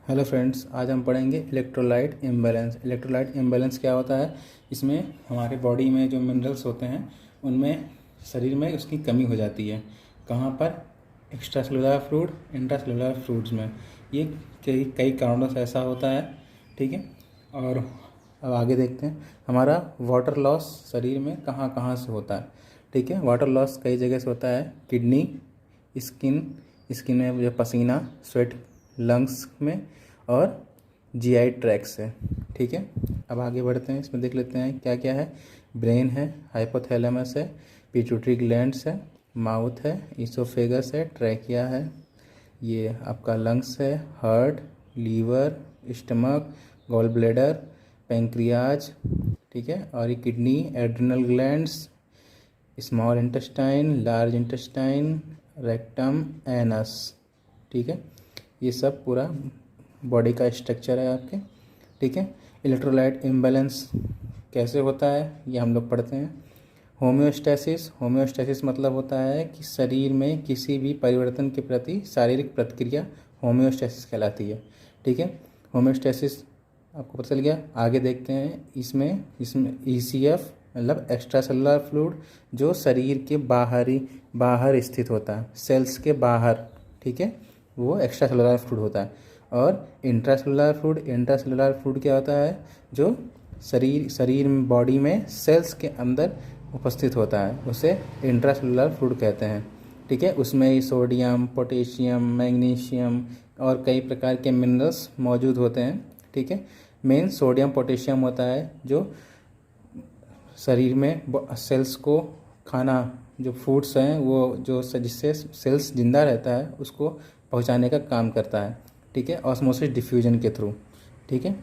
Hello friends, आज हम पढ़ेंगे इलेक्ट्रोलाइट इम्बैलेंस। इलेक्ट्रोलाइट इम्बैलेंस क्या होता है? इसमें हमारे बॉडी में जो मिनरल्स होते हैं उनमें शरीर में उसकी कमी हो जाती है। कहाँ पर? Extra cellular fluid, intra cellular fluids में। ये कई कई कारणों से ऐसा होता है। ठीक है। और अब आगे देखते हैं हमारा वाटर लॉस शरीर में कहाँ कहाँ से होता है। ठीक है। वाटर लॉस कई जगह से होता है। किडनी, स्किन में जो पसीना, स्वेट, लंग्स में, और जीआई ट्रैक से। ठीक है। अब आगे बढ़ते हैं, इसमें देख लेते हैं क्या क्या है। ब्रेन है, हाइपोथैलेमस है, पिट्यूटरी ग्लैंड्स है, माउथ है, ईसोफेगस है, ट्रैकिया है, ये आपका लंग्स है, heart, liver, stomach, gall bladder, pancreas. ठीक है। और ये kidney, adrenal glands, small intestine, large intestine, rectum, anus. ठीक है। ये सब पूरा बॉडी का स्ट्रक्चर है आपके। ठीक है। इलेक्ट्रोलाइट इम्बैलेंस कैसे होता है ये हम लोग पढ़ते हैं। होम्योस्टैसिस मतलब होता है कि शरीर में किसी भी परिवर्तन के प्रति शारीरिक प्रतिक्रिया होम्योस्टैसिस कहलाती है। ठीक है। होम्योस्टैसिस आपको पता चल गया। आगे देखते हैं इसमें ईसीएफ मतलब एक्स्ट्रा सेलुलर फ्लूइड, जो शरीर के बाहर स्थित होता है, सेल्स के बाहर। ठीक है। वो एक्स्ट्रा सेलुलर फ्लूइड होता है। और इंट्रा सेलुलर फ्लूइड क्या होता है? जो शरीर में, बॉडी में सेल्स के अंदर उपस्थित होता है, उसे इंट्रा सेलुलर फ्लूइड कहते हैं। ठीक है। उसमें ही सोडियम, पोटेशियम, मैग्नीशियम और कई प्रकार के मिनरल्स मौजूद होते हैं। ठीक है। मेन सोडियम पोटेशियम होता है जो शरीर में सेल्स को खाना, जो फूड्स हैं वो जो जिससे सेल्स जिंदा रहता है उसको पहुंचाने का काम करता है। ठीक है। ऑस्मोसिस डिफ्यूजन के थ्रू। ठीक है।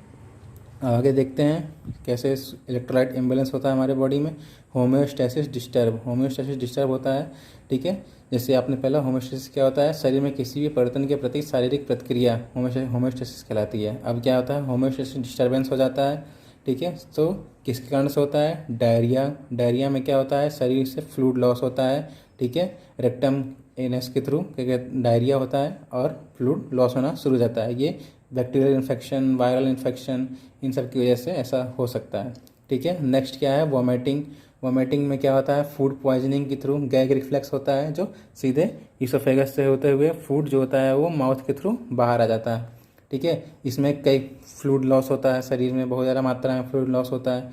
आगे देखते हैं कैसे इलेक्ट्रोलाइट इम्बैलेंस होता है हमारे बॉडी में। होम्योस्टैसिस डिस्टर्ब होता है। ठीक है। जैसे आपने पहला, होम्योस्टैसिस क्या होता है? शरीर में किसी भी परिवर्तन के प्रति शारीरिक प्रतिक्रिया होम्योस्टैसिस कहलाती है। अब क्या होता है? होम्योस्टैसिस डिस्टर्बेंस हो जाता है। ठीक है। तो किसके कारण से होता है? डायरिया में क्या होता है? शरीर से फ्लूइड लॉस होता है। ठीक है। रेक्टम एनएस के थ्रू क्या डायरिया होता है और फ्लूइड लॉस होना शुरू हो जाता है। ये बैक्टीरियल इन्फेक्शन, वायरल इन्फेक्शन, इन सब की वजह से ऐसा हो सकता है। ठीक है। नेक्स्ट क्या है? वॉमिटिंग में क्या होता है? फूड पॉइजनिंग के थ्रू गैग रिफ्लेक्स होता है, जो सीधे ईसोफेगस से होते हुए फूड जो होता है वो माउथ के थ्रू बाहर आ जाता है। ठीक है। इसमें कई फ्लूइड लॉस होता है, शरीर में बहुत ज़्यादा मात्रा में फ्लूइड लॉस होता है।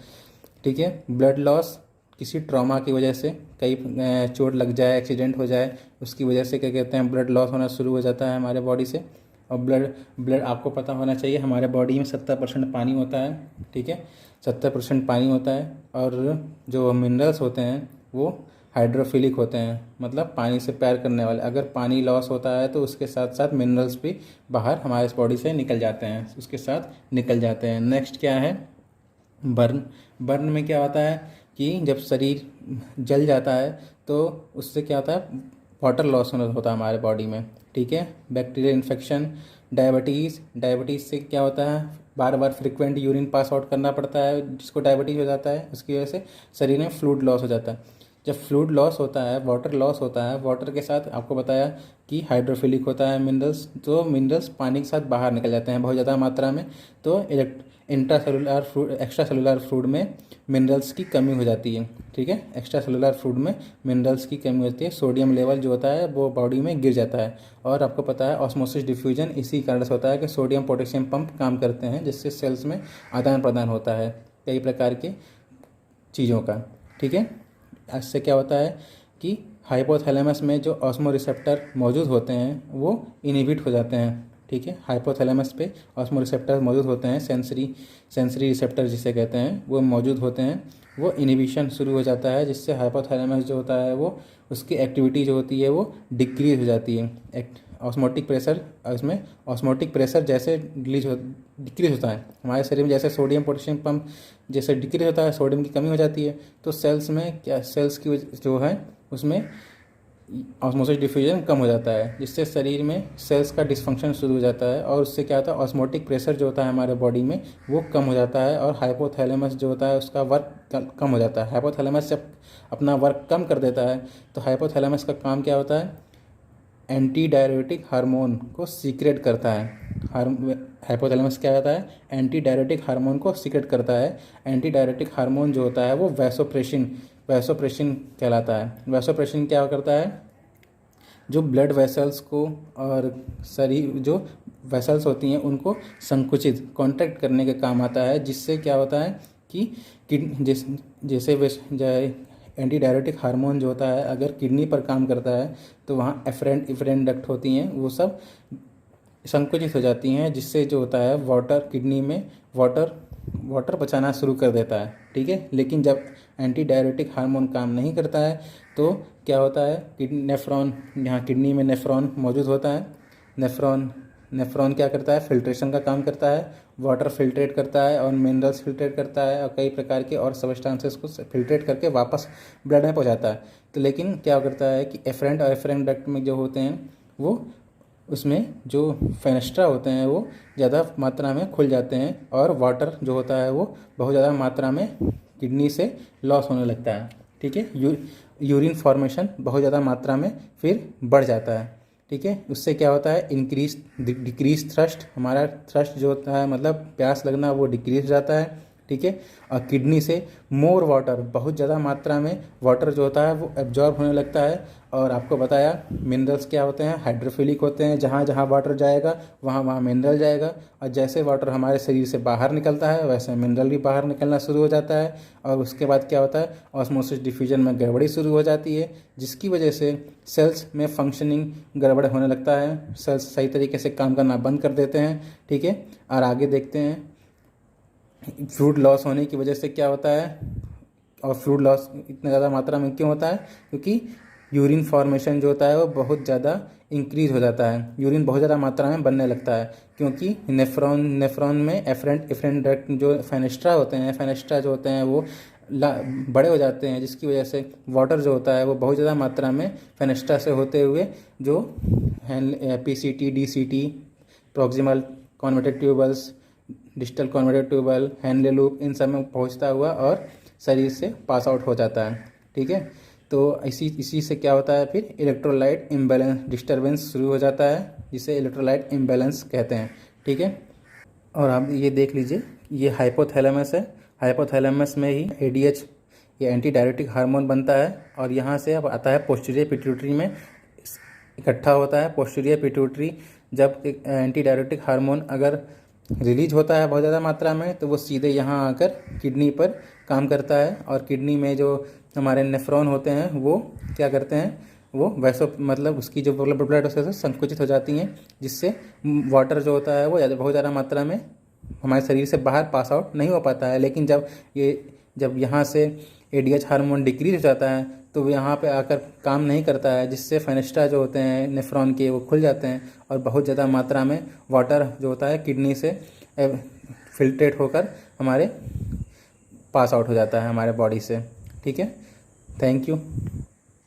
ठीक है। ब्लड लॉस, किसी ट्रॉमा की वजह से, कई चोट लग जाए, एक्सीडेंट हो जाए, उसकी वजह से क्या कहते हैं, ब्लड लॉस होना शुरू हो जाता है हमारे बॉडी से। और ब्लड आपको पता होना चाहिए, हमारे बॉडी में 70% पानी होता है। ठीक है। 70% पानी होता है। और जो मिनरल्स होते हैं वो हाइड्रोफिलिक होते हैं, मतलब पानी से प्यार करने वाले। अगर पानी लॉस होता है तो उसके साथ साथ मिनरल्स भी बाहर हमारे बॉडी से निकल जाते हैं, उसके साथ निकल जाते हैं। नेक्स्ट क्या है? बर्न में क्या होता है कि जब शरीर जल जाता है तो उससे क्या होता है? वाटर लॉस होता है हमारे बॉडी में। ठीक है। बैक्टीरियल इन्फेक्शन, डायबिटीज़ से क्या होता है? बार बार फ्रिक्वेंट यूरिन पास आउट करना पड़ता है, जिसको डायबिटीज़ हो जाता है। उसकी वजह से शरीर में फ्लूइड लॉस हो जाता है। जब फ्लूइड लॉस होता है, वाटर लॉस होता है, वाटर के साथ आपको बताया कि हाइड्रोफिलिक होता है मिनरल्स, तो मिनरल्स पानी के साथ बाहर निकल जाते हैं बहुत ज़्यादा मात्रा में। तो एक्स्ट्रा सेलुलर फ्लूइड में मिनरल्स की कमी हो जाती है। ठीक है। एक्स्ट्रा सेलुलर फ्लूइड में मिनरल्स की कमी होती है, सोडियम लेवल जो होता है वो बॉडी में गिर जाता है। और आपको पता है ऑस्मोसिस डिफ्यूजन इसी कारण से होता है कि सोडियम पोटेशियम पंप काम करते हैं, जिससे सेल्स में आदान प्रदान होता है कई प्रकार के चीज़ों का। ठीक है। इससे क्या होता है कि हाइपोथैलेमस में जो ऑस्मो रिसेप्टर मौजूद होते हैं वो इनहिबिट हो जाते हैं। ठीक है। हाइपोथैलेमस पे ऑस्मो रिसेप्टर मौजूद होते हैं, सेंसरी रिसेप्टर जिसे कहते हैं, वो मौजूद होते हैं। वो इनहिबिशन शुरू हो जाता है, जिससे हाइपोथैलेमस जो होता है वो उसकी एक्टिविटी जो होती है वो डिक्रीज हो जाती है। ऑस्मोटिक प्रेशर जैसे डिक्रीज होता है हमारे शरीर में, जैसे सोडियम पोटेशियम पंप जैसे डिक्रीज होता है, सोडियम की कमी हो जाती है, तो सेल्स में क्या, सेल्स की जो है उसमें ऑस्मोसिस डिफ्यूजन कम हो जाता है, जिससे शरीर में सेल्स का डिसफंक्शन शुरू हो जाता है। और उससे क्या होता है? ऑस्मोटिक प्रेशर जो होता है हमारे बॉडी में वो कम हो जाता है, और हाइपोथैलेमस जो होता है उसका वर्क कम हो जाता है। हाइपोथैलेमस जब अपना वर्क कम कर देता है तो हाइपोथैलेमस का काम क्या होता है? एंटी डायरेटिक हार्मोन को सीक्रेट करता है। हाइपोथैलेमस क्या होता है, एंटी डायरेटिक हार्मोन को सीक्रेट करता है। एंटी डायरेटिक हार्मोन जो होता है वो वैसोप्रेसिन कहलाता है। वैसोप्रेसिन क्या करता है, जो ब्लड वेसल्स को और शरीर जो वेसल्स होती हैं उनको संकुचित कॉन्ट्रैक्ट करने के काम आता है, जिससे क्या होता है कि जैसे एंटी डायरेटिक हार्मोन जो होता है अगर किडनी पर काम करता है तो वहाँ एफरेंट डक्ट होती हैं, वो सब संकुचित हो जाती हैं, जिससे जो होता है वाटर किडनी में वाटर बचाना शुरू कर देता है। ठीक है, लेकिन जब एंटी डायरेटिक हार्मोन काम नहीं करता है तो क्या होता है, नेफ्रॉन, यहाँ किडनी में नेफ्रॉन मौजूद होता है। नेफ्रॉन क्या करता है, फिल्ट्रेशन का काम करता है, वाटर फिल्ट्रेट करता है और मिनरल्स फिल्ट्रेट करता है और कई प्रकार के और सब्सटेंसेस को फिल्ट्रेट करके वापस ब्लड में पहुंचाता है। तो लेकिन क्या करता है कि एफरेंट और एफरेंट डक्ट में जो होते हैं वो उसमें जो फेनेस्ट्रा होते हैं वो ज़्यादा मात्रा में खुल जाते हैं और वाटर जो होता है वो बहुत ज़्यादा मात्रा में किडनी से लॉस होने लगता है। ठीक है, यूरिन फॉर्मेशन बहुत ज़्यादा मात्रा में फिर बढ़ जाता है। ठीक है, उससे क्या होता है, डिक्रीज थ्रस्ट, हमारा थ्रस्ट जो होता है मतलब प्यास लगना वो डिक्रीज हो जाता है। ठीक है, और किडनी से मोर वाटर, बहुत ज़्यादा मात्रा में वाटर जो होता है वो एब्जॉर्ब होने लगता है। और आपको बताया मिनरल्स क्या होते हैं, हाइड्रोफिलिक होते हैं, जहाँ जहाँ वाटर जाएगा वहाँ वहाँ मिनरल जाएगा। और जैसे वाटर हमारे शरीर से बाहर निकलता है वैसे मिनरल भी बाहर निकलना शुरू हो जाता है। और उसके बाद क्या होता है, ऑस्मोसिस डिफ्यूजन में गड़बड़ी शुरू हो जाती है, जिसकी वजह से सेल्स में फंक्शनिंग गड़बड़ होने लगता है, सेल्स सही तरीके से काम करना बंद कर देते हैं। ठीक है, और आगे देखते हैं फ्लूइड लॉस होने की वजह से क्या होता है, और फ्लूइड लॉस इतना ज़्यादा मात्रा में क्यों होता है, क्योंकि यूरिन फॉर्मेशन जो होता है वो बहुत ज़्यादा इंक्रीज हो जाता है, यूरिन बहुत ज़्यादा मात्रा में बनने लगता है, क्योंकि नेफ्रॉन में एफरेंट डक्ट जो फेनेस्ट्रा जो होते हैं वो बड़े हो जाते हैं, जिसकी वजह से वाटर जो होता है वो बहुत ज़्यादा मात्रा में फेनेस्ट्रा से होते हुए जो PCT, DCT, proximal convoluted tubules, distal convoluted tubule, Henle loop, इन सब में पहुंचता हुआ और शरीर से पास आउट हो जाता है। ठीक है, तो इसी से क्या होता है, फिर इलेक्ट्रोलाइट इम्बैलेंस डिस्टर्बेंस शुरू हो जाता है, जिसे इलेक्ट्रोलाइट इम्बैलेंस कहते हैं। ठीक है, और आप ये देख लीजिए, ये हाइपोथैलेमस है, हाइपोथैलेमस में ही ADH ये एंटी डायरेटिक हार्मोन बनता है और यहाँ से अब आता है पोस्टीरियर पिट्यूटरी में इकट्ठा होता है। पोस्टीरियर पिट्यूटरी जब एंटी डायरेटिक हार्मोन अगर रिलीज होता है बहुत ज़्यादा मात्रा में तो वो सीधे यहाँ आकर किडनी पर काम करता है, और किडनी में जो हमारे नेफ्रॉन होते हैं वो क्या करते हैं, वो मतलब उसकी जो ब्लड वेसल्स संकुचित हो जाती हैं, जिससे वाटर जो होता है वो बहुत ज़्यादा मात्रा में हमारे शरीर से बाहर पास आउट नहीं हो पाता है। लेकिन जब यहाँ से ADH हार्मोन डिक्रीज हो जाता है तो वो यहाँ पे आकर काम नहीं करता है, जिससे फेनेस्ट्रा जो होते हैं नेफ्रॉन के वो खुल जाते हैं और बहुत ज़्यादा मात्रा में वाटर जो होता है किडनी से फिल्ट्रेट होकर हमारे पास आउट हो जाता है हमारे बॉडी से। ठीक है, थैंक यू।